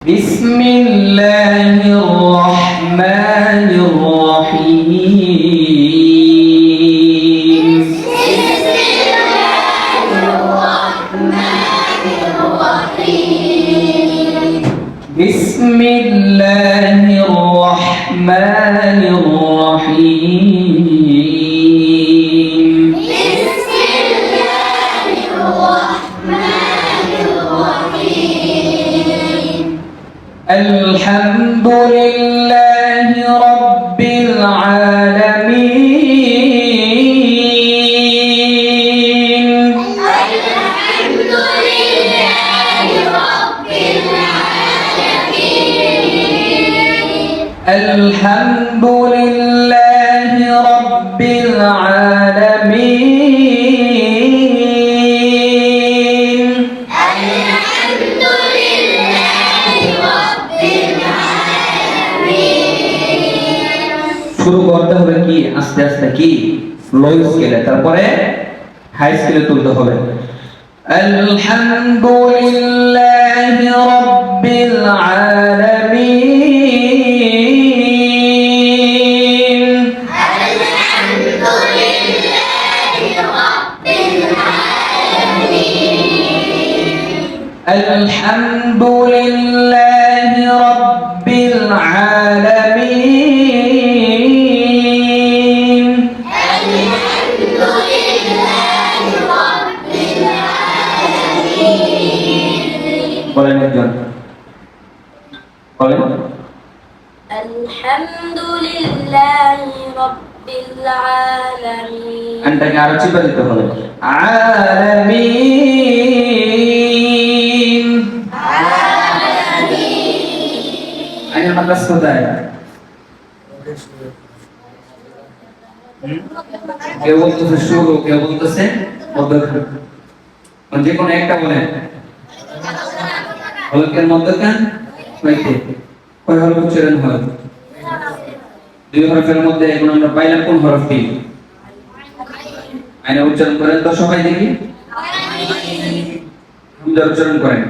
بسم الله الرحمن الرحيم بسم الله الرحمن الرحيم بسم الله الرحمن الرحيم الحمد لله رب العالمين الحمد لله رب العالمين الحمد لله رب العالمين الحمد لله رب العالمين শুরু করতে হবে কি আস্তে আস্তে কি লো স্কেলে তারপরে হাই স্কেলে তুলতে হবে আলহামদুলিল্লাহি রাব্বিল আলামিন الحمد لله رب العالمين الحمد لله رب العالمين الحمد لله رب العالمين বলেন একজন বলেন الحمد لله رب العالمين আনটাকে আরো চিপে দিতে হবে আলামিন আইনের মাদ্রাস কোথায় কেউ বলতেছে শুরু কেউ বলতেছে মধ্যখান যে কোনো একটা বলেন হলকের মধ্যখান হইতে কয় হরফ উচ্চারণ হয় দুই হরফের মধ্যে এখন আমরা পাইলাম কোন হরফটি আইনে উচ্চারণ করেন তো সবাই দেখি হামজা উচ্চারণ করেন